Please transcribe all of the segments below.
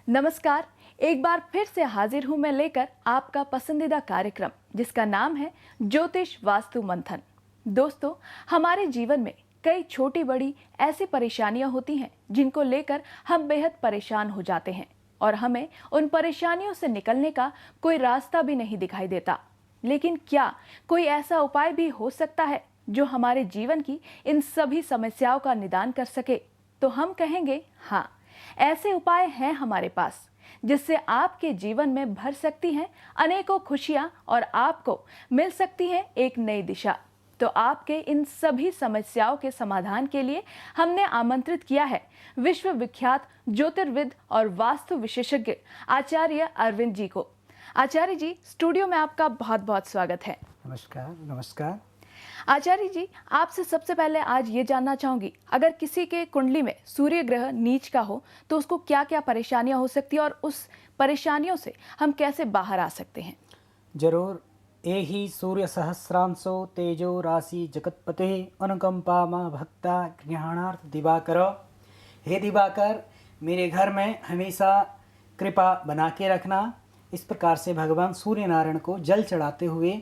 नमस्कार। एक बार फिर से हाजिर हूं मैं लेकर आपका पसंदीदा कार्यक्रम जिसका नाम है ज्योतिष वास्तु मंथन। दोस्तों, हमारे जीवन में कई छोटी बड़ी ऐसी परेशानियां होती हैं जिनको लेकर हम बेहद परेशान हो जाते हैं और हमें उन परेशानियों से निकलने का कोई रास्ता भी नहीं दिखाई देता। लेकिन क्या कोई ऐसा उपाय भी हो सकता है जो हमारे जीवन की इन सभी समस्याओं का निदान कर सके? तो हम कहेंगे हाँ, ऐसे उपाय हैं हमारे पास जिससे आपके जीवन में भर सकती हैं अनेकों खुशियां और आपको मिल सकती है एक नई दिशा। तो आपके इन सभी समस्याओं के समाधान के लिए हमने आमंत्रित किया है विश्व विख्यात ज्योतिर्विद और वास्तु विशेषज्ञ आचार्य अरविंद जी को। आचार्य जी, स्टूडियो में आपका बहुत बहुत स्वागत है। नमस्कार। नमस्कार आचार्य जी, आपसे सबसे पहले आज ये जानना चाहूंगी, अगर किसी के कुंडली में सूर्य ग्रह नीच का हो तो उसको क्या क्या परेशानियां हो सकती है और उस परेशानियों से हम कैसे बाहर आ सकते हैं? जरूर। एहि सूर्य सहस्रांशो तेजो राशि जगतपते अनुकंपा मा भक्ता गृहाणार्थ दिवाकर। हे दिवाकर, मेरे घर में हमेशा कृपा बना के रखना। इस प्रकार से भगवान सूर्य नारायण को जल चढ़ाते हुए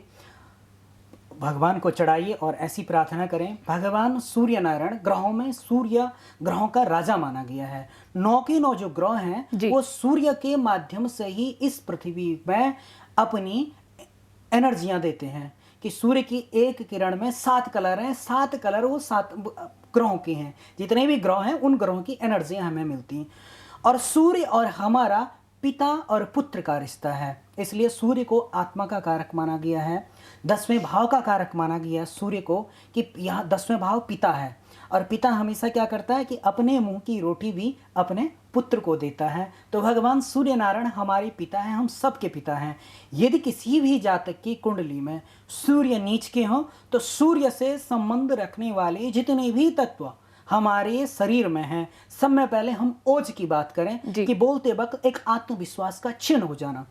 भगवान को चढ़ाइए और ऐसी प्रार्थना करें। भगवान सूर्य नारायण ग्रहों में सूर्य ग्रहों का राजा माना गया है। 9 के 9 जो ग्रह हैं वो सूर्य के माध्यम से ही इस पृथ्वी में अपनी एनर्जियां देते हैं कि सूर्य की एक किरण में 7 कलर हैं। 7 कलर वो 7 ग्रहों के हैं। जितने भी ग्रह हैं उन ग्रहों की एनर्जियां हमें मिलती हैं और सूर्य और हमारा पिता और पुत्र का रिश्ता है। इसलिए सूर्य को आत्मा का कारक माना गया है। 10वें भाव का कारक माना गया है सूर्य को कि यहाँ 10वें भाव पिता है और पिता हमेशा क्या करता है कि अपने मुंह की रोटी भी अपने पुत्र को देता है। तो भगवान सूर्य नारायण हमारे पिता हैं, हम सबके पिता हैं। यदि किसी भी जातक की कुंडली में सूर्य नीच के हों तो सूर्य से संबंध रखने वाले जितने भी तत्व हमारे शरीर में हैं, सब में पहले हम ओज की बात करें कि बोलते वक्त एक आत्मविश्वास का क्षीण हो जाना,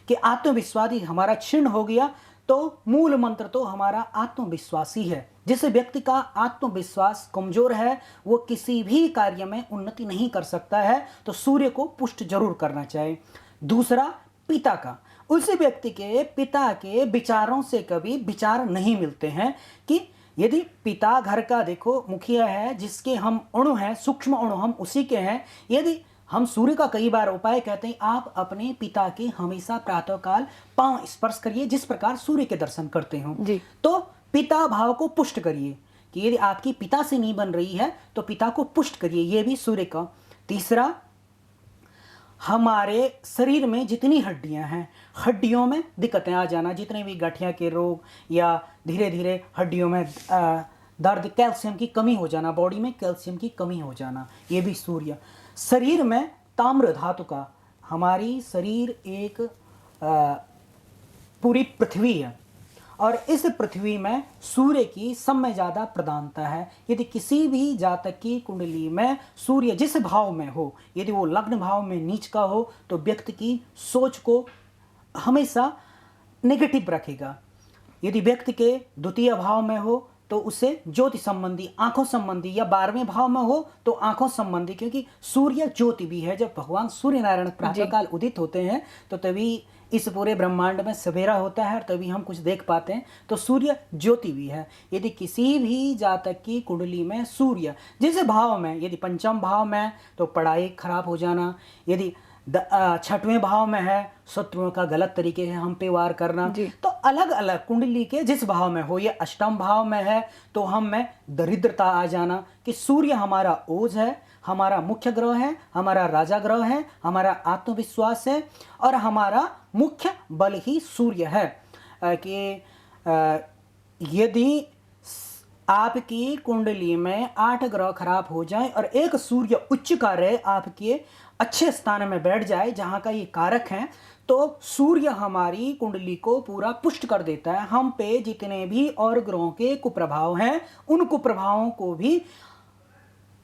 कि आत्मविश्वास ही हमारा क्षीण हो गया तो मूल मंत्र तो हमारा आत्मविश्वास ही है। जिस व्यक्ति का आत्मविश्वास कमजोर है वो किसी भी कार्य में उन्नति नहीं कर सकता है, तो सूर्य को पुष्ट जरूर करना चाहिए। दूसरा, पिता का, उस व्यक्ति के पिता के विचारों से कभी विचार नहीं मिलते हैं कि यदि पिता घर का देखो मुखिया है, जिसके हम अणु हैं, सूक्ष्म अणु हम उसी के हैं। यदि हम सूर्य का कई बार उपाय कहते हैं, आप अपने पिता के हमेशा प्रातःकाल पांव स्पर्श करिए जिस प्रकार सूर्य के दर्शन करते हो। तो पिता भाव को पुष्ट करिए कि यदि आपकी पिता से नहीं बन रही है तो पिता को पुष्ट करिए, ये भी सूर्य का। तीसरा, हमारे शरीर में जितनी हड्डियां हैं, हड्डियों में दिक्कतें आ जाना, जितने भी गठिया के रोग या धीरे धीरे हड्डियों में दर्द, कैल्शियम की कमी हो जाना, बॉडी में कैल्शियम की कमी हो जाना, ये भी सूर्य। शरीर में ताम्र धातु का, हमारी शरीर एक पूरी पृथ्वी है और इस पृथ्वी में सूर्य की सब में ज़्यादा प्रधानता है। यदि किसी भी जातक की कुंडली में सूर्य जिस भाव में हो, यदि वो लग्न भाव में नीच का हो तो व्यक्ति की सोच को हमेशा नेगेटिव रखेगा। यदि व्यक्ति के द्वितीय भाव में हो तो उसे ज्योति संबंधी, आंखों संबंधी, या 12वें भाव में हो तो आंखों संबंधी, क्योंकि सूर्य ज्योति भी है। जब भगवान सूर्य नारायण प्रातःकाल उदित होते हैं तो तभी इस पूरे ब्रह्मांड में सवेरा होता है और तभी हम कुछ देख पाते हैं। तो सूर्य ज्योति भी है। यदि किसी भी जातक की कुंडली में सूर्य जिस भाव में, यदि 5वें भाव में तो पढ़ाई खराब हो जाना, यदि 6वें भाव में है शत्रुओं का गलत तरीके से हम पे वार करना, तो अलग अलग कुंडली के जिस भाव में हो, ये 8वें भाव में है तो हम में दरिद्रता आ जाना, कि सूर्य हमारा ओज है, हमारा मुख्य ग्रह है, हमारा राजा ग्रह है, हमारा आत्मविश्वास है और हमारा मुख्य बल ही सूर्य है। कि यदि आपकी कुंडली में 8 ग्रह खराब हो जाए और एक सूर्य उच्च का रहे, आपके अच्छे स्थान में बैठ जाए जहां का ये कारक है, तो सूर्य हमारी कुंडली को पूरा पुष्ट कर देता है। हम पे जितने भी और ग्रहों के कुप्रभाव हैं उन कुप्रभावों को भी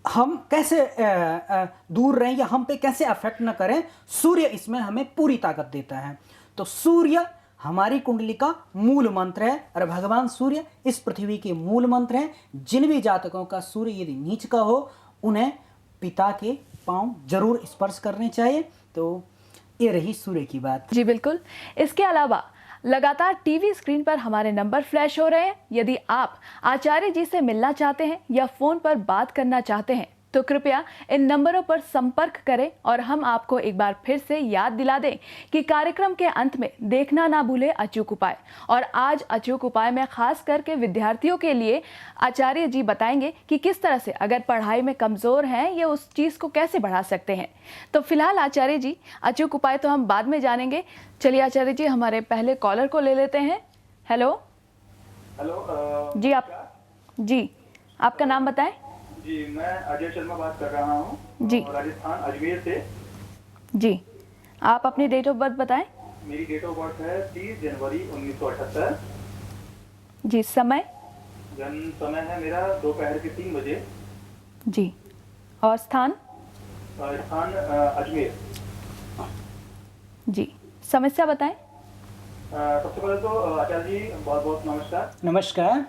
हम कैसे दूर रहें या हम पे कैसे अफेक्ट न करें, सूर्य इसमें हमें पूरी ताकत देता है। तो सूर्य हमारी कुंडली का मूल मंत्र है और भगवान सूर्य इस पृथ्वी के मूल मंत्र हैं। जिन भी जातकों का सूर्य यदि नीच का हो उन्हें पिता के पांव जरूर स्पर्श करने चाहिए तो ये रही सूर्य की बात। जी बिल्कुल। इसके अलावा लगातार टीवी स्क्रीन पर हमारे नंबर फ्लैश हो रहे हैं। यदि आप आचार्य जी से मिलना चाहते हैं या फोन पर बात करना चाहते हैं तो कृपया इन नंबरों पर संपर्क करें और हम आपको एक बार फिर से याद दिला दें कि कार्यक्रम के अंत में देखना ना भूले अचूक उपाय। और आज अचूक उपाय में खास करके विद्यार्थियों के लिए आचार्य जी बताएंगे कि किस तरह से अगर पढ़ाई में कमजोर हैं या उस चीज को कैसे बढ़ा सकते हैं। तो फिलहाल आचार्य जी, अचूक उपाय तो हम बाद में जानेंगे। चलिए आचार्य जी, हमारे पहले कॉलर को ले लेते हैं। हेलो जी, जी आपका नाम बताएं। जी, मैं अजय शर्मा बात कर रहा हूँ जी, राजस्थान अजमेर से। जी, आप अपनी डेट ऑफ बर्थ बताएं। मेरी डेट ऑफ बर्थ है 30 जनवरी 1978। जी, समय? जन्म समय है मेरा दोपहर के 3 बजे। जी, और स्थान? स्थान अजमेर। जी, समस्या बताएं। सबसे पहले तो आचार्य जी बहुत बहुत नमस्कार। नमस्कार।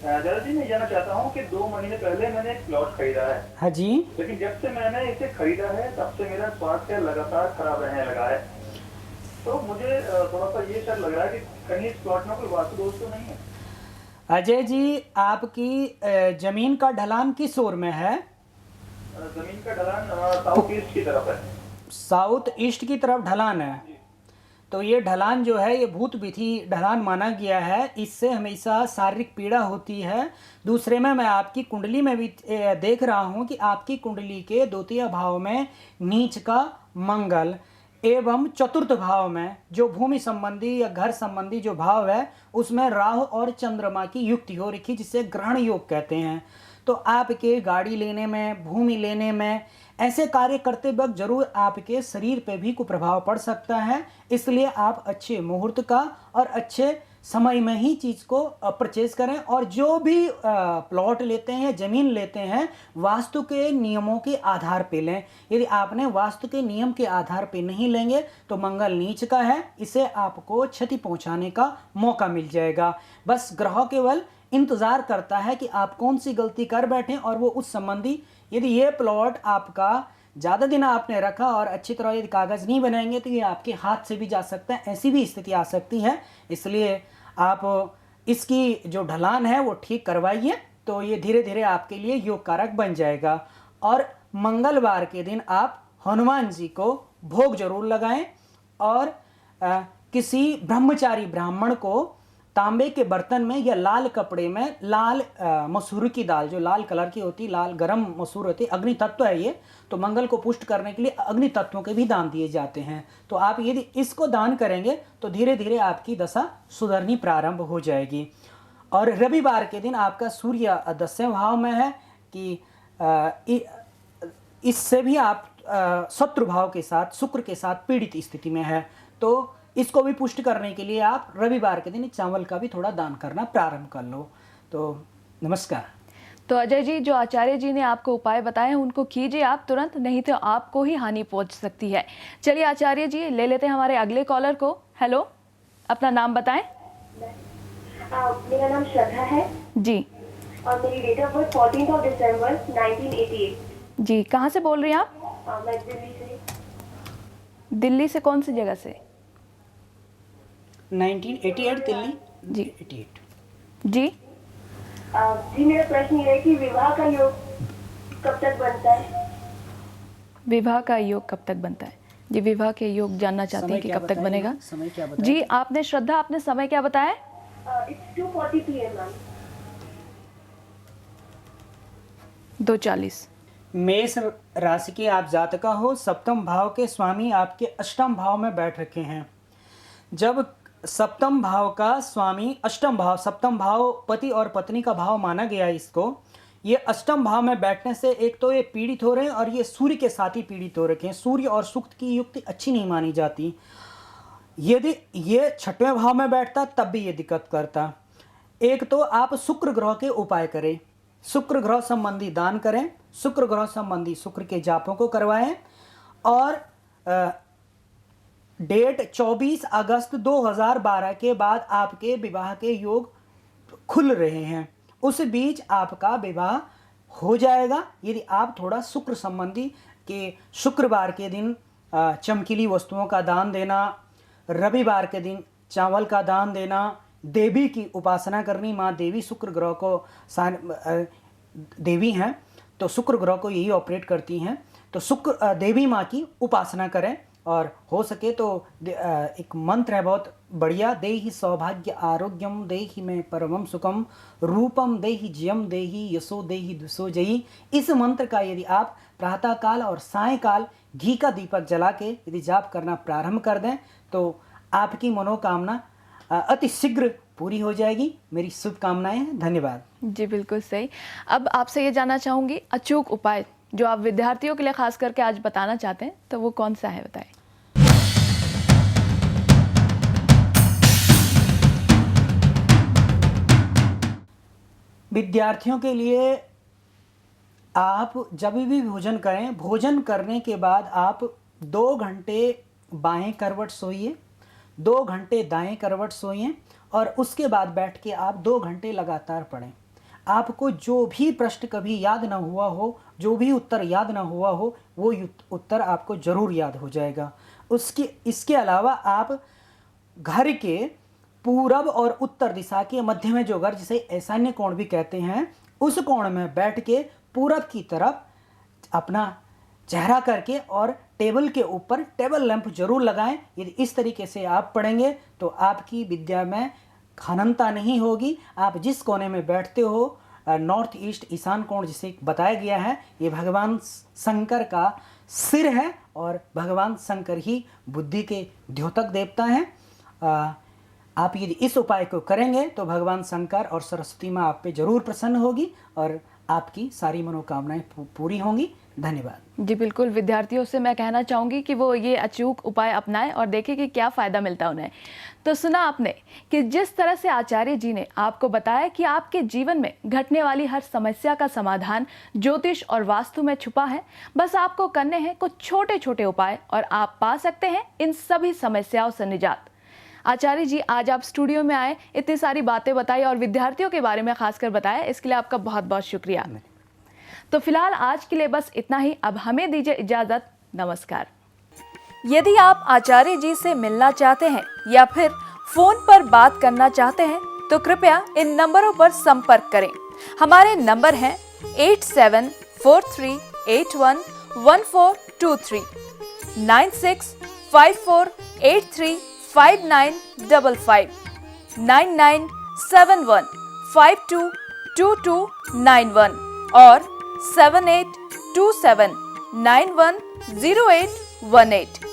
आचार्य जी, मैं जानना चाहता हूँ कि 2 महीने पहले मैंने एक प्लॉट खरीदा है। हाँ जी। लेकिन जब से मैंने इसे खरीदा है तब से मेरा स्वास्थ्य लगातार खराब रहने लगा है। तो मुझे थोड़ा सा ये शक लग रहा है कि कहीं इस प्लॉट में कोई वास्तु दोष तो नहीं है। अजय जी, आपकी जमीन का ढलान किस ओर में है? जमीन का ढलान साउथ ईस्ट की तरफ है। साउथ ईस्ट की तरफ ढलान है। तो ये ढलान जो है ये भूत विधि ढलान माना गया है। इससे हमेशा शारीरिक पीड़ा होती है। दूसरे में मैं आपकी कुंडली में भी देख रहा हूँ कि आपकी कुंडली के द्वितीय भाव में नीच का मंगल एवं चतुर्थ भाव में जो भूमि संबंधी या घर संबंधी जो भाव है उसमें राहु और चंद्रमा की युक्ति हो रखी, जिसे ग्रहण योग कहते हैं। तो आपके गाड़ी लेने में, भूमि लेने में, ऐसे कार्य करते वक्त जरूर आपके शरीर पे भी कुप्रभाव पड़ सकता है। इसलिए आप अच्छे मुहूर्त का और अच्छे समय में ही चीज़ को परचेज करें। और जो भी प्लॉट लेते हैं, ज़मीन लेते हैं, वास्तु के नियमों के आधार पे लें। यदि आपने वास्तु के नियम के आधार पे नहीं लेंगे तो मंगल नीच का है, इसे आपको क्षति पहुंचाने का मौका मिल जाएगा। बस ग्रह केवल इंतज़ार करता है कि आप कौन सी गलती कर बैठें और वो उस संबंधी, यदि ये प्लॉट आपका ज़्यादा दिन आपने रखा और अच्छी तरह यदि कागज़ नहीं बनाएंगे तो ये आपके हाथ से भी जा सकता है, ऐसी भी स्थिति आ सकती है। इसलिए आप इसकी जो ढलान है वो ठीक करवाइए, तो ये धीरे धीरे आपके लिए योग कारक बन जाएगा। और मंगलवार के दिन आप हनुमान जी को भोग जरूर लगाएं और किसी ब्रह्मचारी ब्राह्मण को तांबे के बर्तन में या लाल कपड़े में लाल मसूर की दाल, जो लाल कलर की होती, लाल गरम मसूर होती, अग्नि तत्व है ये, तो मंगल को पुष्ट करने के लिए अग्नि तत्वों के भी दान दिए जाते हैं। तो आप यदि इसको दान करेंगे तो धीरे धीरे आपकी दशा सुधरनी प्रारंभ हो जाएगी। और रविवार के दिन आपका सूर्य 10वें भाव में है कि इससे भी आप शत्रु भाव के साथ, शुक्र के साथ पीड़ित स्थिति में है। तो इसको भी पुष्ट करने के लिए आप रविवार के दिन चावल का भी थोड़ा दान करना प्रारंभ कर लो। तो नमस्कार। तो अजय जी, जो आचार्य जी ने आपको उपाय बताए हैं उनको कीजिए आप तुरंत, नहीं तो आपको ही हानि पहुंच सकती है। चलिए आचार्य जी, ले लेते हैं हमारे अगले कॉलर को। हेलो, अपना नाम बताएं। मेरा नाम श्रद्धा है जी, और मेरी डेट ऑफ बर्थ 14 दिसंबर 1988। जी, कहाँ से बोल रही हैं आप? मैं दिल्ली से। दिल्ली से कौन सी जगह से? 1988 दिल्ली। जी 88। जी, जी, मेरा प्रश्न ये है कि विवाह का योग कब तक बनता है? विवाह का योग कब तक बनता है? जी, विवाह के योग जानना चाहते समय हैं कि क्या कब तक बताएं? बनेगा? समय क्या बताएं? जी, आपने श्रद्धा, आपने समय क्या बताया? It's 2:40 PM, ma'am. 2:40। मेष राशि के आप जातका हो। सप्तम भाव के स्वामी आपके अष्टम भाव में बैठ रखे हैं। जब सप्तम भाव का स्वामी अष्टम भाव, सप्तम भाव पति और पत्नी का भाव माना गया इसको, ये अष्टम भाव में बैठने से एक तो ये पीड़ित हो रहे हैं और ये सूर्य के साथ ही पीड़ित हो रखे हैं। सूर्य और शुक्र की युक्ति अच्छी नहीं मानी जाती। यदि ये छठवें भाव में बैठता तब भी ये दिक्कत करता। एक तो आप शुक्र ग्रह के उपाय करें, शुक्र ग्रह संबंधी दान करें, शुक्र ग्रह संबंधी शुक्र के जापों को करवाएं। और डेट 24 अगस्त 2012 के बाद आपके विवाह के योग खुल रहे हैं। उस बीच आपका विवाह हो जाएगा यदि आप थोड़ा शुक्र संबंधी के शुक्रवार के दिन चमकीली वस्तुओं का दान देना, रविवार के दिन चावल का दान देना, देवी की उपासना करनी। माँ देवी शुक्र ग्रह को देवी हैं, तो शुक्र ग्रह को यही ऑपरेट करती हैं। तो शुक्र देवी माँ की उपासना करें, और हो सके तो एक मंत्र है बहुत बढ़िया, देहि सौभाग्य आरोग्यम देहि में परमम सुखम रूपम देहि जयम देहि यशो देहि दुसो जयी। इस मंत्र का यदि आप प्रातः काल और सायंकाल घी का दीपक जला के यदि जाप करना प्रारंभ कर दें तो आपकी मनोकामना अति शीघ्र पूरी हो जाएगी। मेरी शुभकामनाएं हैं। धन्यवाद। जी बिल्कुल सही। अब आपसे ये जानना चाहूँगी, अचूक उपाय जो आप विद्यार्थियों के लिए खास करके आज बताना चाहते हैं, तो वो कौन सा है, बताएं। विद्यार्थियों के लिए आप जब भी भोजन करें, भोजन करने के बाद आप 2 घंटे बाएं करवट सोइए, 2 घंटे दाएं करवट सोइए, और उसके बाद बैठ के आप 2 घंटे लगातार पढ़ें। आपको जो भी प्रश्न कभी याद ना हुआ हो, जो भी उत्तर याद ना हुआ हो, वो उत्तर आपको ज़रूर याद हो जाएगा। इसके अलावा आप घर के पूरब और उत्तर दिशा के मध्य में जो घर, जिसे ईशान्य कोण भी कहते हैं, उस कोण में बैठ के पूरब की तरफ अपना चेहरा करके और टेबल के ऊपर टेबल लैंप जरूर लगाएं। यदि इस तरीके से आप पढ़ेंगे तो आपकी विद्या में खननता नहीं होगी। आप जिस कोने में बैठते हो, नॉर्थ ईस्ट ईशान कोण जिसे बताया गया है, ये भगवान शंकर का सिर है, और भगवान शंकर ही बुद्धि के द्योतक देवता हैं। आप यदि इस उपाय को करेंगे तो भगवान शंकर और सरस्वती माँ आप पे जरूर प्रसन्न होगी और आपकी सारी मनोकामनाएं पूरी होंगी। धन्यवाद। जी बिल्कुल, विद्यार्थियों से मैं कहना चाहूँगी कि वो ये अचूक उपाय अपनाएं और देखें कि क्या फ़ायदा मिलता है उन्हें। तो सुना आपने कि जिस तरह से आचार्य जी ने आपको बताया कि आपके जीवन में घटने वाली हर समस्या का समाधान ज्योतिष और वास्तु में छुपा है। बस आपको करने हैं कुछ छोटे छोटे उपाय और आप पा सकते हैं इन सभी समस्याओं से निजात। आचार्य जी, आज आप स्टूडियो में आए, इतनी सारी बातें बताई और विद्यार्थियों के बारे में खासकर बताया, इसके लिए आपका बहुत बहुत शुक्रिया। तो फिलहाल आज के लिए बस इतना ही। अब हमें दीजिए इजाजत। नमस्कार। यदि आप आचार्य जी से मिलना चाहते हैं या फिर फोन पर बात करना चाहते हैं तो कृपया इन नंबरों पर संपर्क करें। हमारे नंबर हैं 8743811423, 9654835955, 9971522291 और 7827910818।